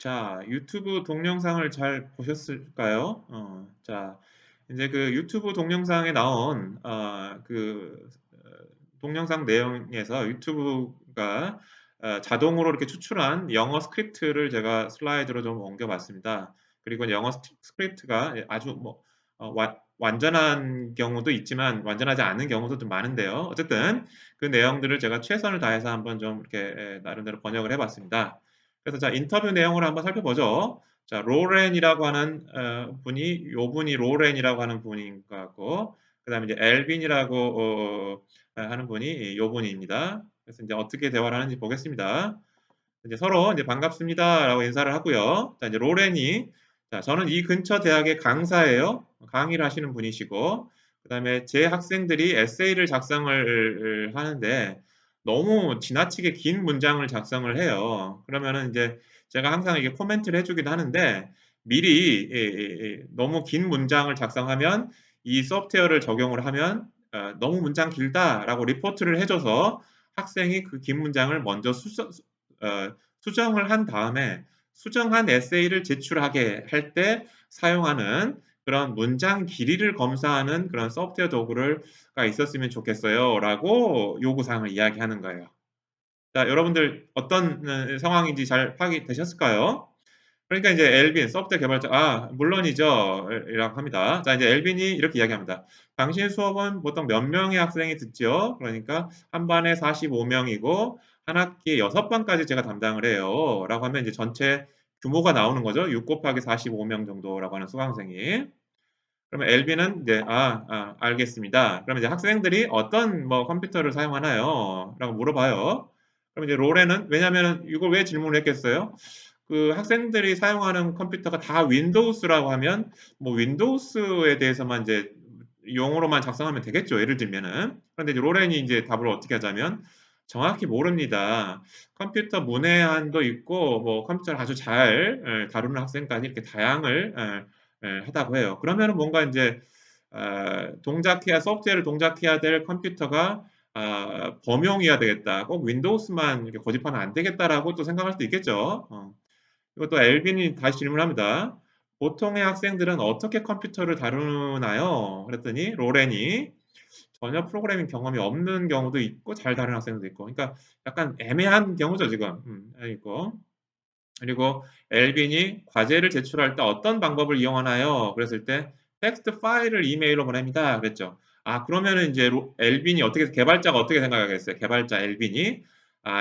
자, 유튜브 동영상을 잘 보셨을까요? 자, 이제 그 유튜브 동영상에 나온 동영상 내용에서 유튜브가 자동으로 이렇게 추출한 영어 스크립트를 제가 슬라이드로 좀 옮겨봤습니다. 그리고 영어 스크립트가 아주 완전한 경우도 있지만 완전하지 않은 경우도 좀 많은데요. 어쨌든 그 내용들을 제가 최선을 다해서 한번 좀 이렇게 나름대로 번역을 해봤습니다. 그래서 자, 인터뷰 내용을 한번 살펴보죠. 자, 로렌이라고 하는 요 분이 로렌이라고 하는 분인 것 같고, 그 다음에 이제 엘빈이라고 하는 분이 요 분입니다. 그래서 이제 어떻게 대화를 하는지 보겠습니다. 이제 서로 이제 반갑습니다라고 인사를 하고요. 자, 이제 로렌이 자, 저는 이 근처 대학의 강사예요. 강의를 하시는 분이시고, 그 다음에 제 학생들이 에세이를 작성을 하는데 너무 지나치게 긴 문장을 작성을 해요. 그러면은 이제 제가 항상 이게 코멘트를 해주기도 하는데 미리 너무 긴 문장을 작성하면 이 소프트웨어를 적용을 하면 너무 문장 길다라고 리포트를 해줘서 학생이 그 긴 문장을 먼저 수정을 한 다음에 수정한 에세이를 제출하게 할 때 사용하는 그런 문장 길이를 검사하는 그런 소프트웨어 도구가 있었으면 좋겠어요 라고 요구사항을 이야기하는 거예요. 자, 여러분들 어떤 상황인지 잘 파악이 되셨을까요? 그러니까 이제 엘빈, 소프트웨어 개발자, 물론이죠. 이라고 합니다. 자, 이제 엘빈이 이렇게 이야기합니다. 당신 수업은 보통 몇 명의 학생이 듣죠? 그러니까 한 반에 45명이고, 한 학기에 6반까지 제가 담당을 해요. 라고 하면 이제 전체 규모가 나오는 거죠. 6 곱하기 45명 정도라고 하는 수강생이. 그러면 엘빈은 이제, 알겠습니다. 그러면 이제 학생들이 어떤 뭐 컴퓨터를 사용하나요? 라고 물어봐요. 그럼 이제 로렌은, 왜냐면 이걸 왜 질문을 했겠어요? 그 학생들이 사용하는 컴퓨터가 다 윈도우스라고 하면 뭐 윈도우스에 대해서만 이제 용어로만 작성하면 되겠죠. 예를 들면은. 그런데 이제 로렌이 이제 답을 어떻게 하자면 정확히 모릅니다. 컴퓨터 문해한도 있고 뭐 컴퓨터를 아주 잘 다루는 학생까지 이렇게 다양을 하다고 해요. 그러면은 뭔가 이제 소프트웨어를 동작해야 될 컴퓨터가 범용이어야 되겠다. 꼭 윈도우스만 이렇게 고집하면 안 되겠다라고 또 생각할 수도 있겠죠. 이것도 엘빈이 다시 질문합니다. 보통의 학생들은 어떻게 컴퓨터를 다루나요? 그랬더니 로렌이 전혀 프로그래밍 경험이 없는 경우도 있고 잘 다루는 학생도 있고 그러니까 약간 애매한 경우죠 지금. 있고 그리고 엘빈이 과제를 제출할 때 어떤 방법을 이용하나요? 그랬을 때 텍스트 파일을 이메일로 보냅니다. 그랬죠. 그러면은 이제 엘빈이 개발자가 어떻게 생각하겠어요? 개발자 엘빈이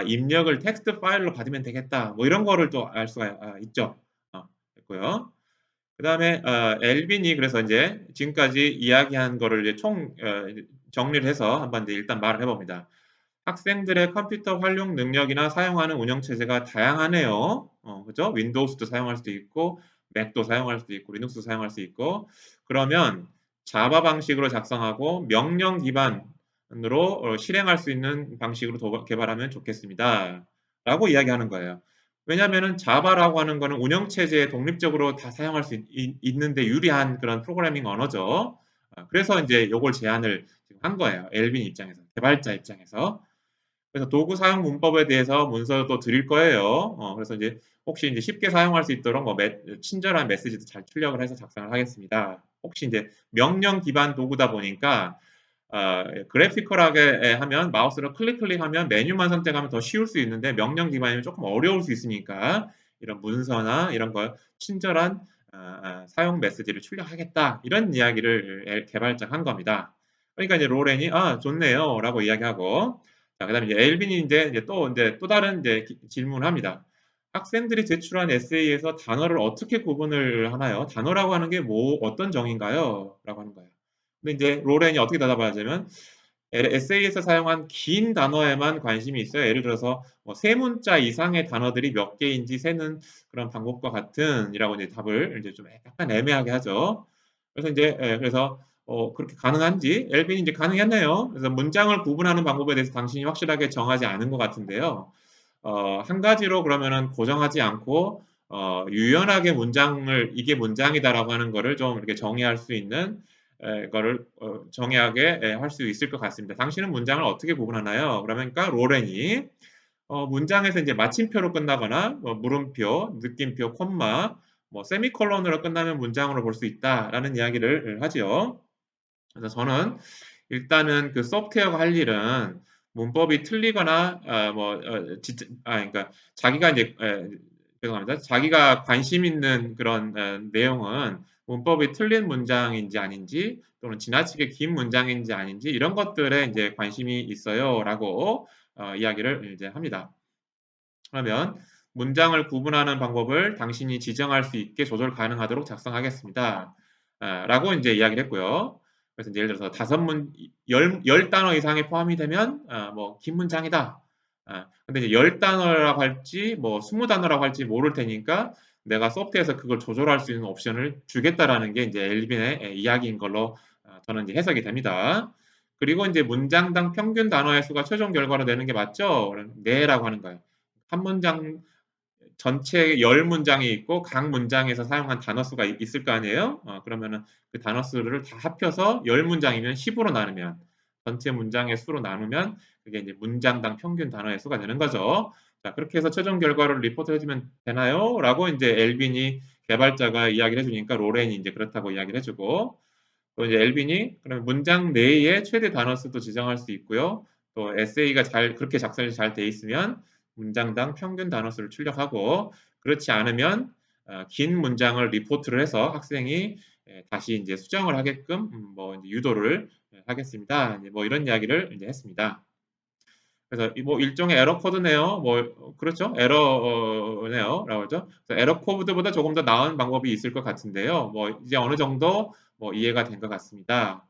입력을 텍스트 파일로 받으면 되겠다. 뭐 이런 거를 또 알 수가 있죠. 됐고요. 그 다음에 엘빈이 그래서 이제 지금까지 이야기한 거를 이제 정리를 해서 한번 이제 일단 말을 해봅니다. 학생들의 컴퓨터 활용 능력이나 사용하는 운영체제가 다양하네요. 그죠? 윈도우스도 사용할 수도 있고, 맥도 사용할 수도 있고, 리눅스도 사용할 수 있고, 그러면 자바 방식으로 작성하고 명령 기반으로 실행할 수 있는 방식으로 개발하면 좋겠습니다. 라고 이야기하는 거예요. 왜냐하면 자바라고 하는 거는 운영체제에 독립적으로 다 사용할 수 있는데 유리한 그런 프로그래밍 언어죠. 그래서 이제 요걸 제안을 지금 한 거예요. 엘빈 입장에서, 개발자 입장에서. 그래서 도구 사용 문법에 대해서 문서도 드릴 거예요. 그래서 이제 혹시 이제 쉽게 사용할 수 있도록 친절한 메시지도 잘 출력을 해서 작성을 하겠습니다. 혹시 이제 명령 기반 도구다 보니까 그래피컬하게 하면 마우스로 클릭하면 메뉴만 선택하면 더 쉬울 수 있는데 명령 기반이면 조금 어려울 수 있으니까 이런 문서나 이런 걸 친절한 사용 메시지를 출력하겠다 이런 이야기를 개발자가 한 겁니다. 그러니까 이제 로렌이 좋네요라고 이야기하고 자 그다음에 이제 엘빈이 이제 또 다른 이제 질문을 합니다. 학생들이 제출한 에세이에서 단어를 어떻게 구분을 하나요? 단어라고 하는 게 어떤 정의인가요? 라고 하는 거예요. 근데 이제 로렌이 어떻게 대답하냐면 에세이에서 사용한 긴 단어에만 관심이 있어요. 예를 들어서 세 문자 이상의 단어들이 몇 개인지 세는 그런 방법과 같은 이라고 이제 답을 이제 좀 약간 애매하게 하죠. 그래서 이제 그래서 그렇게 가능한지 엘빈이 이제 가능했네요. 그래서 문장을 구분하는 방법에 대해서 당신이 확실하게 정하지 않은 것 같은데요. 한 가지로 그러면은 고정하지 않고 유연하게 이게 문장이다라고 하는 거를 좀 이렇게 정의할 수 있는 거를 정의하게 할 수 있을 것 같습니다. 당신은 문장을 어떻게 구분하나요? 그러니까 로렌이 문장에서 이제 마침표로 끝나거나 뭐 물음표, 느낌표, 콤마, 뭐 세미콜론으로 끝나면 문장으로 볼 수 있다라는 이야기를 하지요. 그래서 저는 일단은 그 소프트웨어가 할 일은 문법이 틀리거나 그러니까 자기가 이제 죄송합니다. 자기가 관심 있는 그런 내용은 문법이 틀린 문장인지 아닌지 또는 지나치게 긴 문장인지 아닌지 이런 것들에 이제 관심이 있어요라고 이야기를 이제 합니다. 그러면 문장을 구분하는 방법을 당신이 지정할 수 있게 조절 가능하도록 작성하겠습니다. 라고 이제 이야기를 했고요. 그래서 예를 들어서 10단어 이상이 포함이 되면 뭐 긴 문장이다. 근데 이제 10단어라고 할지 뭐 20단어라고 할지 모를 테니까 내가 소프트에서 그걸 조절할 수 있는 옵션을 주겠다라는 게 이제 엘빈의 이야기인 걸로 저는 이제 해석이 됩니다. 그리고 이제 문장당 평균 단어의 수가 최종 결과로 내는 게 맞죠? 네라고 하는 거예요. 한 문장 전체 10문장이 있고 각 문장에서 사용한 단어 수가 있을 거 아니에요? 그러면은 그 단어 수를 다 합쳐서 10문장이면 10으로 나누면 전체 문장의 수로 나누면 그게 이제 문장당 평균 단어의 수가 되는 거죠. 자, 그렇게 해서 최종 결과를 리포트 해주면 되나요? 라고 이제 엘빈이 개발자가 이야기를 해주니까 로렌이 이제 그렇다고 이야기를 해주고 또 이제 엘빈이 그러면 문장 내에 최대 단어 수도 지정할 수 있고요. 또 에세이가 그렇게 작성이 잘 돼 있으면 문장당 평균 단어 수를 출력하고 그렇지 않으면 긴 문장을 리포트를 해서 학생이 다시 이제 수정을 하게끔 뭐 이제 유도를 하겠습니다. 뭐 이런 이야기를 이제 했습니다. 그래서 뭐 일종의 에러 코드네요. 뭐 그렇죠? 에러네요라고 하죠. 에러 코드보다 조금 더 나은 방법이 있을 것 같은데요. 뭐 이제 어느 정도 뭐 이해가 된 것 같습니다.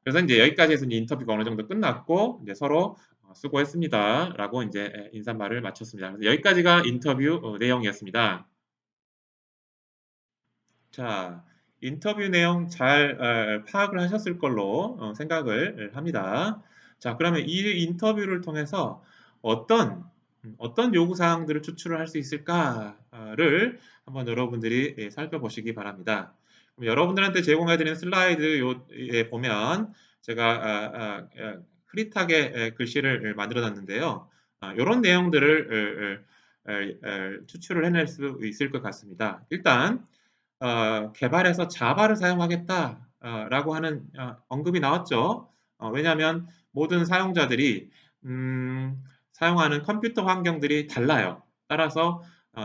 그래서 이제 여기까지 해서 이제 인터뷰가 어느 정도 끝났고 이제 서로 수고했습니다라고 이제 인사말을 마쳤습니다. 그래서 여기까지가 인터뷰 내용이었습니다. 자, 인터뷰 내용 잘 파악을 하셨을 걸로 생각을 합니다. 자, 그러면 이 인터뷰를 통해서 어떤 요구 사항들을 추출을 할 수 있을까를 한번 여러분들이 살펴보시기 바랍니다. 그럼 여러분들한테 제공해드린 슬라이드에 보면 제가 흐릿하게 글씨를 만들어 놨는데요. 이런 내용들을 추출을 해낼 수 있을 것 같습니다. 일단 개발에서 자바를 사용하겠다라고 하는 언급이 나왔죠. 왜냐하면 모든 사용자들이 사용하는 컴퓨터 환경들이 달라요. 따라서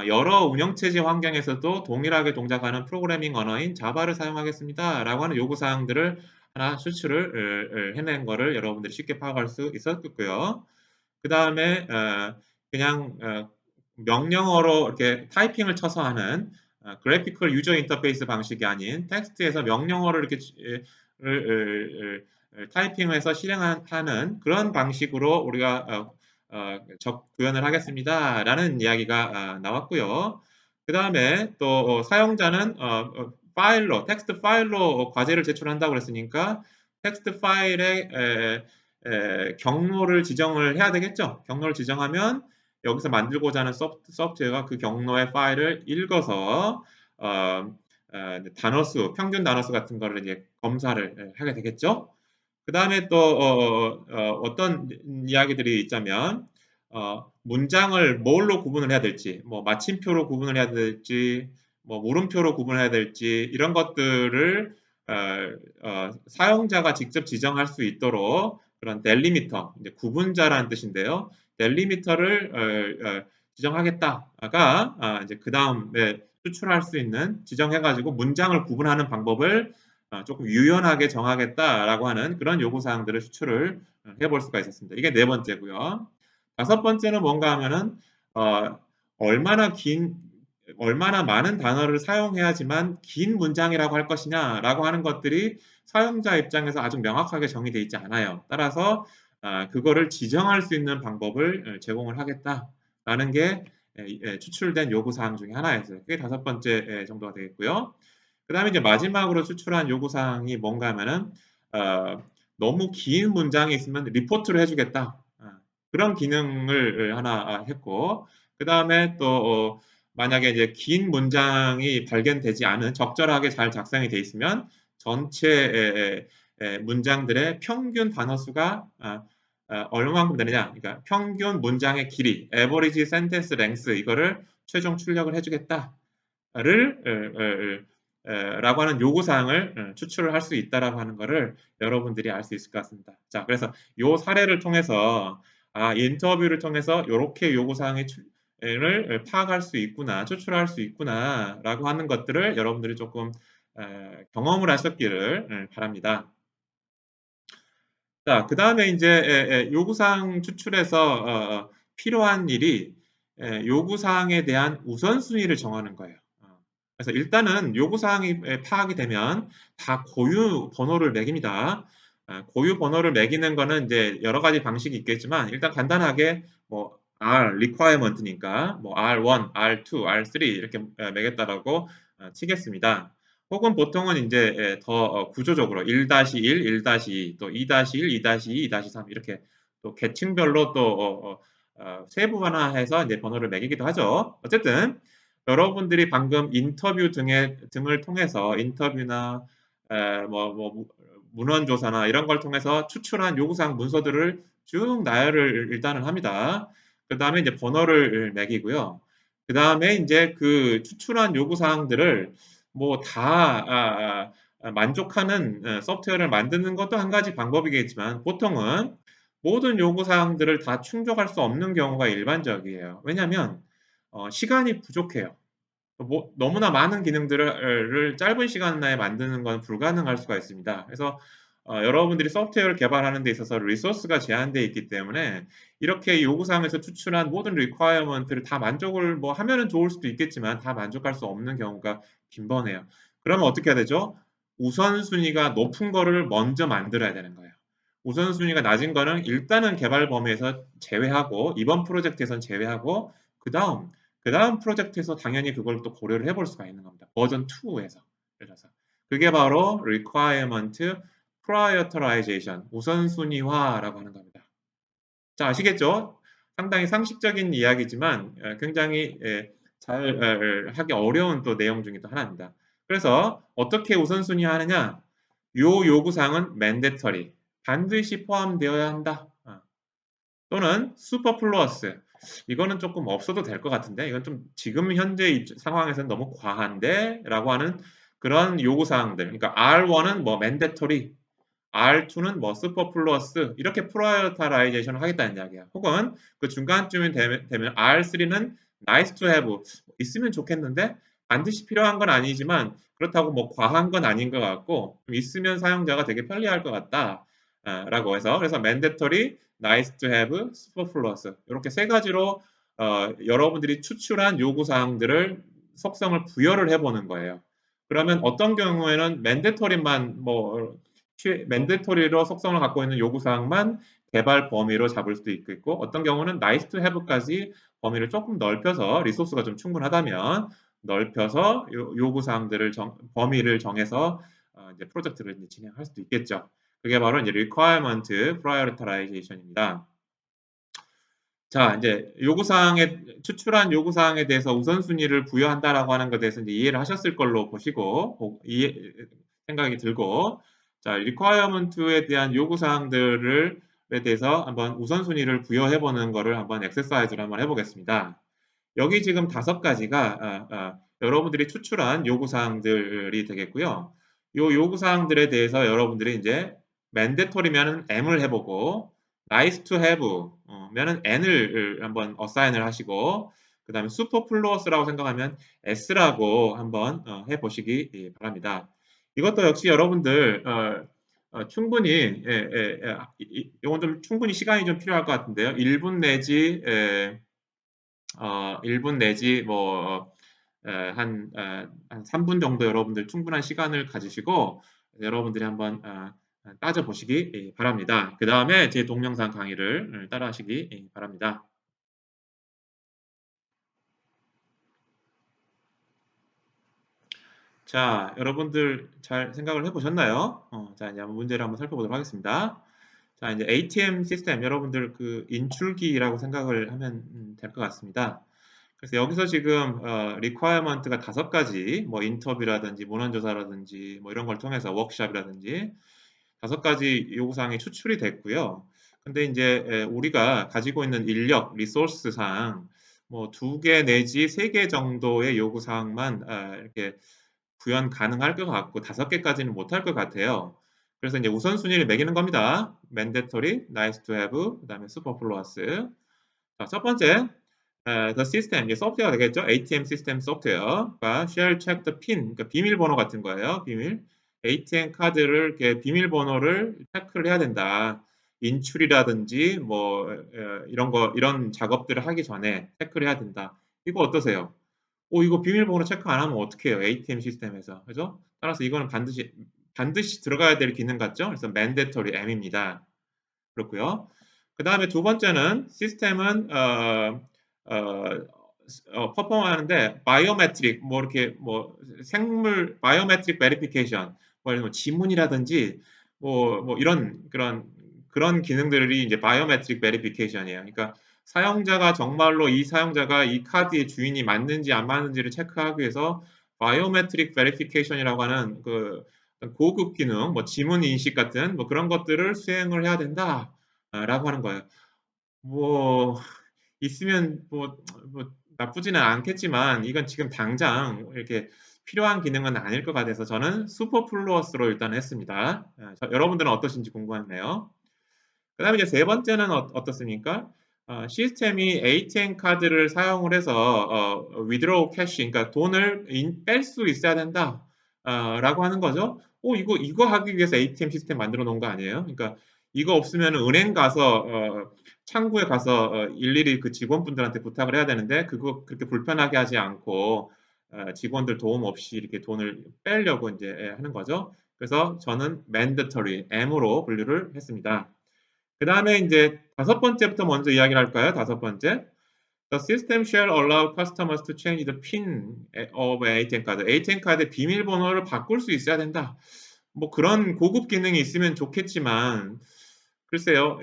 여러 운영체제 환경에서도 동일하게 동작하는 프로그래밍 언어인 자바를 사용하겠습니다라고 하는 요구사항들을 하나 수출을 해낸 거를 여러분들이 쉽게 파악할 수 있었고요. 그 다음에 그냥 명령어로 이렇게 타이핑을 쳐서 하는 그래피컬 유저 인터페이스 방식이 아닌 텍스트에서 명령어를 이렇게 타이핑해서 실행하는 그런 방식으로 우리가 구현을 하겠습니다. 라는 이야기가 나왔고요. 그 다음에 또 사용자는 텍스트 파일로 과제를 제출한다고 그랬으니까 텍스트 파일에 경로를 지정을 해야 되겠죠. 경로를 지정하면 여기서 만들고자 하는 소프트웨어가 그 경로의 파일을 읽어서 단어수, 평균 단어수 같은 거를 이제 검사를 하게 되겠죠. 그 다음에 또 어떤 이야기들이 있자면 문장을 뭘로 구분을 해야 될지, 뭐 마침표로 구분을 해야 될지, 뭐 물음표로 구분해야 될지 이런 것들을 사용자가 직접 지정할 수 있도록 그런 델리미터, 이제 구분자라는 뜻인데요. 델리미터를 지정하겠다가 이제 그 다음에 수출할 수 있는 지정해가지고 문장을 구분하는 방법을 조금 유연하게 정하겠다라고 하는 그런 요구사항들을 수출을 해볼 수가 있었습니다. 이게 네 번째고요. 다섯 번째는 뭔가 하면은 얼마나 많은 단어를 사용해야지만 긴 문장이라고 할 것이냐라고 하는 것들이 사용자 입장에서 아주 명확하게 정의되어 있지 않아요. 따라서 그거를 지정할 수 있는 방법을 제공을 하겠다라는 게 추출된 요구사항 중에 하나였어요. 그게 다섯 번째 정도가 되겠고요. 그 다음에 이제 마지막으로 추출한 요구사항이 뭔가 하면은 너무 긴 문장이 있으면 리포트를 해주겠다. 그런 기능을 하나 했고 그 다음에 또 만약에 이제 긴 문장이 발견되지 않은 적절하게 잘 작성이 돼 있으면 전체 문장들의 평균 단어 수가 얼마만큼 되느냐, 그러니까 평균 문장의 길이, average sentence length 이거를 최종 출력을 해주겠다를 라고 하는 요구사항을 추출을 할 수 있다라고 하는 거를 여러분들이 알 수 있을 것 같습니다. 자, 그래서 요 사례를 통해서 인터뷰를 통해서 이렇게 요구사항을 파악할 수 있구나, 추출할 수 있구나라고 하는 것들을 여러분들이 조금 경험을 하셨기를 바랍니다. 자, 그 다음에 이제 요구사항 추출에서 필요한 일이 요구사항에 대한 우선순위를 정하는 거예요. 그래서 일단은 요구사항이 파악이 되면 다 고유 번호를 매깁니다. 고유 번호를 매기는 거는 이제 여러 가지 방식이 있겠지만 일단 간단하게 뭐 R requirement니까 뭐 R1, R2, R3 이렇게 매겼다라고 치겠습니다. 혹은 보통은 이제 더 구조적으로 1-1, 1-2, 또 2-1, 2-2, 2-3 이렇게 또 계층별로 또 세부화해서 이제 번호를 매기기도 하죠. 어쨌든 여러분들이 방금 인터뷰 등을 통해서 인터뷰나 문헌 조사나 이런 걸 통해서 추출한 요구사항 문서들을 쭉 나열을 일단은 합니다. 그 다음에 이제 번호를 매기고요. 그 다음에 이제 그 추출한 요구사항들을 뭐 다 만족하는 소프트웨어를 만드는 것도 한 가지 방법이겠지만 보통은 모든 요구사항들을 다 충족할 수 없는 경우가 일반적이에요. 왜냐하면 시간이 부족해요. 너무나 많은 기능들을 짧은 시간 내에 만드는 건 불가능할 수가 있습니다. 그래서 여러분들이 소프트웨어를 개발하는 데 있어서 리소스가 제한되어 있기 때문에 이렇게 요구사항에서 추출한 모든 리퀘어먼트를 다 만족을 뭐 하면은 좋을 수도 있겠지만 다 만족할 수 없는 경우가 빈번해요. 그러면 어떻게 해야 되죠? 우선순위가 높은 거를 먼저 만들어야 되는 거예요. 우선순위가 낮은 거는 일단은 개발 범위에서 제외하고 이번 프로젝트에선 제외하고 그 다음 프로젝트에서 당연히 그걸 또 고려를 해볼 수가 있는 겁니다. 버전 2에서. 그래서 그게 바로 requirement prioritization, 우선순위화라고 하는 겁니다. 자, 아시겠죠? 상당히 상식적인 이야기지만 굉장히 잘 하기 어려운 또 내용 중에 또 하나입니다. 그래서 어떻게 우선순위하느냐? 요 요구사항은 mandatory, 반드시 포함되어야 한다. 또는 superfluous, 이거는 조금 없어도 될 것 같은데 이건 좀 지금 현재 상황에서는 너무 과한데 라고 하는 그런 요구사항들, 그러니까 R1은 뭐 mandatory, R2는 뭐 superfluous 이렇게 프라이어타라이제이션을 하겠다는 이야기야. 혹은 그 중간쯤이 되면 R3는 nice to have, 있으면 좋겠는데 반드시 필요한 건 아니지만 그렇다고 뭐 과한 건 아닌 것 같고 좀 있으면 사용자가 되게 편리할 것 같다 라고 해서 그래서 mandatory, nice to have, superfluous 이렇게 세 가지로 여러분들이 추출한 요구사항들을 속성을 부여를 해보는 거예요. 그러면 어떤 경우에는 mandatory만 맨데토리로 속성을 갖고 있는 요구사항만 개발 범위로 잡을 수도 있고 어떤 경우는 nice to have까지 범위를 조금 넓혀서 리소스가 좀 충분하다면 넓혀서 요구사항들을 범위를 정해서 이제 프로젝트를 이제 진행할 수도 있겠죠. 그게 바로 이제 requirement prioritization입니다. 자, 이제 추출한 요구사항에 대해서 우선순위를 부여한다라고 하는 것에 대해서 이제 이해를 하셨을 걸로 보시고, 생각이 들고, 자, requirement에 대한 요구사항들에 대해서 한번 우선순위를 부여해보는 거를 한번 엑서사이즈로 한번 해보겠습니다. 여기 지금 5가지가 여러분들이 추출한 요구사항들이 되겠고요. 요 요구사항들에 대해서 여러분들이 이제 mandatory면은 M을 해보고 nice to have 면은 N을 한번 어사인을 하시고 그 다음에 superfluous라고 생각하면 S라고 한번 해보시기 바랍니다. 이것도 역시 여러분들 충분히 이건 좀 충분히 시간이 좀 필요할 것 같은데요. 1분 내지 1분 내지 한 3분 정도 여러분들 충분한 시간을 가지시고 여러분들이 한번 따져보시기 바랍니다. 그 다음에 제 동영상 강의를 따라 하시기 바랍니다. 자, 여러분들 잘 생각을 해보셨나요? 자, 이제 한번 문제를 한번 살펴보도록 하겠습니다. 자, 이제 ATM 시스템 여러분들 그 인출기라고 생각을 하면 될 것 같습니다. 그래서 여기서 지금 requirement가 5가지, 뭐 인터뷰라든지 문헌조사라든지 뭐 이런 걸 통해서 워크샵이라든지 5가지 요구사항이 추출이 됐고요. 근데 이제 우리가 가지고 있는 인력, 리소스상 뭐 2개 내지 3개 정도의 요구 사항만 이렇게 구현 가능할 것 같고 5개까지는 못할 것 같아요. 그래서 이제 우선순위를 매기는 겁니다. mandatory, nice to have, 그다음에 superfluous. 자, 첫 번째, the system, 이게 소프트웨어가 되겠죠? ATM 시스템 소프트웨어가 shall check the PIN, 그러니까 비밀번호 같은 거예요. 비밀. ATM 카드를 이렇게 비밀번호를 체크를 해야 된다. 인출이라든지 뭐 이런 거 이런 작업들을 하기 전에 체크를 해야 된다. 이거 어떠세요? 이거 비밀번호 체크 안 하면 어떻게 해요? ATM 시스템에서. 그죠? 따라서 이거는 반드시 들어가야 될 기능 같죠? 그래서 mandatory M입니다. 그렇고요. 그 다음에 두 번째는 시스템은 퍼포먼하는데 바이오메트릭 뭐 이렇게 뭐 생물 바이오메트릭 베리피케이션 뭐 지문이라든지 뭐 이런 그런 기능들이 이제 바이오메트릭 베리피케이션이에요. 그러니까 사용자가 정말로 이 사용자가 이 카드의 주인이 맞는지 안 맞는지를 체크하기 위해서 바이오메트릭 베리피케이션이라고 하는 그 고급 기능, 뭐 지문 인식 같은 뭐 그런 것들을 수행을 해야 된다. 라고 하는 거예요. 뭐 있으면 뭐 나쁘지는 않겠지만 이건 지금 당장 이렇게 필요한 기능은 아닐 것 같아서 저는 슈퍼플루어스로 일단 했습니다. 여러분들은 어떠신지 궁금하네요. 그 다음에 이제 세 번째는 어떻습니까? 시스템이 ATM 카드를 사용을 해서 withdraw cash, 그러니까 돈을 뺄 수 있어야 된다. 라고 하는 거죠. 이거 하기 위해서 ATM 시스템 만들어 놓은 거 아니에요? 그러니까 이거 없으면 은행 가서 창구에 가서 일일이 그 직원분들한테 부탁을 해야 되는데 그거 그렇게 불편하게 하지 않고 직원들 도움 없이 이렇게 돈을 빼려고 이제 하는 거죠. 그래서 저는 mandatory M으로 분류를 했습니다. 그 다음에 이제 5번째부터 먼저 이야기를 할까요? 5번째. The system shall allow customers to change the PIN of ATM 카드. ATM 카드의 비밀번호를 바꿀 수 있어야 된다. 뭐 그런 고급 기능이 있으면 좋겠지만 글쎄요.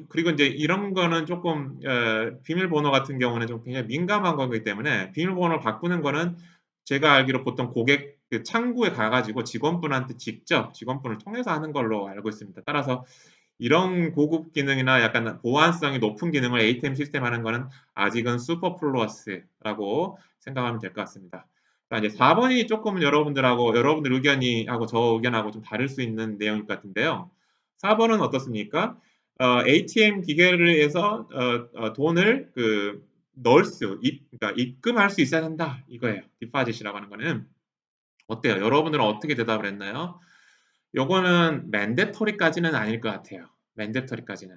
그리고 이제 이런 거는 조금 비밀번호 같은 경우는 좀 굉장히 민감한 거기 때문에 비밀번호를 바꾸는 거는 제가 알기로 보통 고객 그 창구에 가가지고 직원분한테 직접 직원분을 통해서 하는 걸로 알고 있습니다. 따라서 이런 고급 기능이나 약간 보안성이 높은 기능을 ATM 시스템 하는 거는 아직은 슈퍼플루어스라고 생각하면 될 것 같습니다. 자, 이제 4번이 조금 여러분들 의견이 하고 저 의견하고 좀 다를 수 있는 내용일 것 같은데요. 4번은 어떻습니까? ATM 기계를 해서 돈을 그러니까 입금할 수 있어야 된다. 이거예요. 디파짓이라고 하는 거는. 어때요? 여러분들은 어떻게 대답을 했나요? 요거는 맨데터리까지는 아닐 것 같아요. 맨데터리까지는.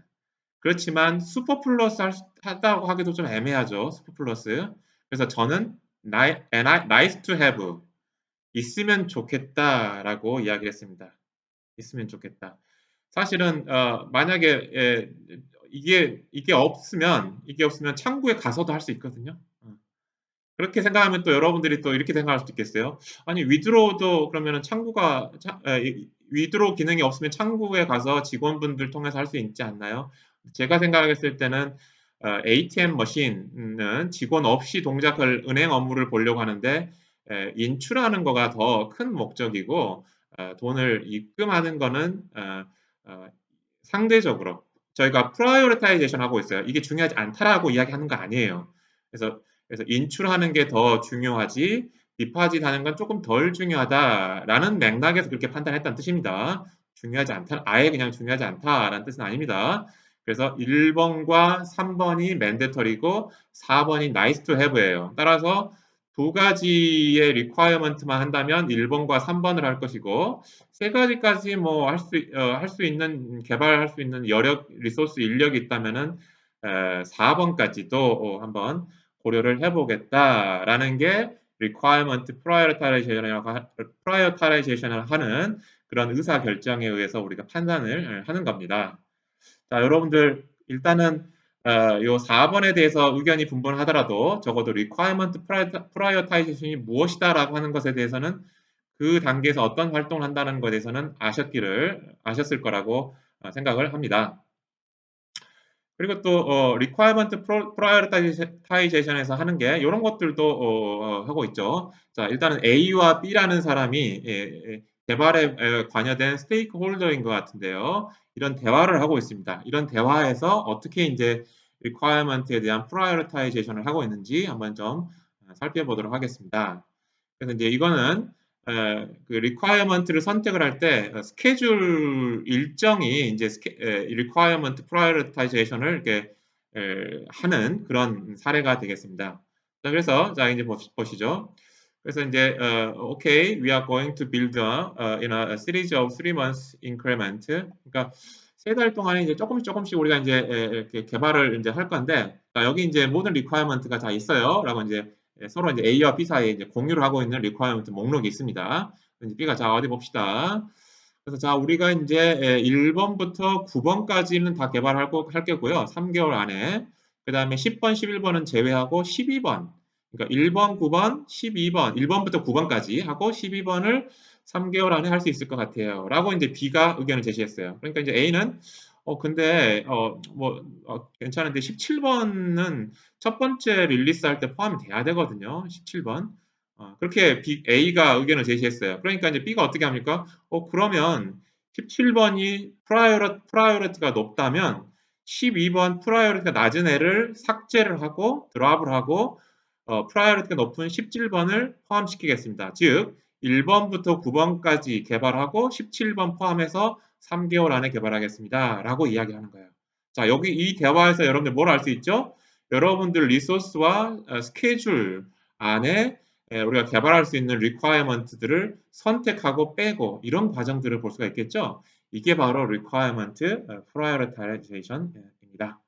그렇지만 슈퍼플러스 하다고 하기도 좀 애매하죠. 슈퍼플러스. 그래서 저는 nice to have 있으면 좋겠다라고 이야기를 했습니다. 있으면 좋겠다. 사실은 만약에 이게 없으면 창구에 가서도 할 수 있거든요. 그렇게 생각하면 또 여러분들이 또 이렇게 생각할 수도 있겠어요. 아니 위드로우도 그러면은 위드로우 기능이 없으면 창구에 가서 직원분들 통해서 할 수 있지 않나요? 제가 생각했을 때는 ATM 머신은 직원 없이 동작을 은행 업무를 보려고 하는데 인출하는 거가 더 큰 목적이고 돈을 입금하는 거는 상대적으로 저희가 프라이어리타이제이션 하고 있어요. 이게 중요하지 않다라고 이야기하는 거 아니에요. 그래서 인출하는 게 더 중요하지 디파짓 하는 건 조금 덜 중요하다라는 맥락에서 그렇게 판단했다는 뜻입니다. 중요하지 않다, 아예 그냥 중요하지 않다라는 뜻은 아닙니다. 그래서 1번과 3번이 mandatory고 4번이 nice to have예요. 따라서 두 가지의 requirement만 한다면 1번과 3번을 할 것이고 세 가지까지 뭐 할 수 있는 개발할 수 있는 여력, 리소스, 인력이 있다면은 4번까지도 한번 고려를 해보겠다라는 게 requirement prioritarization을 하는 그런 의사 결정에 의해서 우리가 판단을 하는 겁니다. 자, 여러분들 일단은 요 4번에 대해서 의견이 분분하더라도 적어도 requirement prioritization이 무엇이다라고 하는 것에 대해서는 그 단계에서 어떤 활동을 한다는 것에 대해서는 아셨을 거라고 생각을 합니다. 그리고 또 requirement prioritization에서 하는 게 이런 것들도 하고 있죠. 자, 일단은 A와 B라는 사람이 개발에 관여된 스테이크 홀더인 것 같은데요. 이런 대화를 하고 있습니다. 이런 대화에서 어떻게 이제 requirement에 대한 prioritization을 하고 있는지 한번 좀 살펴보도록 하겠습니다. 그래서 이제 이거는 그 requirement를 선택을 할 때 스케줄 일정이 이제 requirement prioritization을 이렇게 하는 그런 사례가 되겠습니다. 자, 그래서 자 이제 보시죠. 그래서 이제 okay, we are going to build in a series of 3 months increment. 그러니까 3달 동안에 이제 조금씩 우리가 이제 이렇게 개발을 이제 할 건데, 자, 여기 이제 모든 리퀘어먼트가 다 있어요라고 이제 서로 이제 A와 B 사이에 이제 공유를 하고 있는 리퀘어먼트 목록이 있습니다. B가 자 어디 봅시다. 그래서 자 우리가 이제 1번부터 9번까지는 다 개발할 거고요. 3개월 안에. 그 다음에 10번, 11번은 제외하고 12번. 그러니까 1번, 9번, 12번, 1번부터 9번까지 하고 12번을 3개월 안에 할 수 있을 것 같아요. 라고 이제 B가 의견을 제시했어요. 그러니까 이제 A는 근데 괜찮은데 17번은 첫 번째 릴리스 할 때 포함이 돼야 되거든요. 17번. 그렇게 A가 의견을 제시했어요. 그러니까 이제 B가 어떻게 합니까? 그러면 17번이 프라이어리티가 높다면 12번 프라이어리티가 낮은 애를 삭제를 하고 드랍을 하고 프라이어리티가 높은 17번을 포함시키겠습니다. 즉 1번부터 9번까지 개발하고 17번 포함해서 3개월 안에 개발하겠습니다. 라고 이야기하는 거예요. 자, 여기 이 대화에서 여러분들 뭘 알 수 있죠? 여러분들 리소스와 스케줄 안에 우리가 개발할 수 있는 requirement들을 선택하고 빼고 이런 과정들을 볼 수가 있겠죠. 이게 바로 requirement prioritization입니다.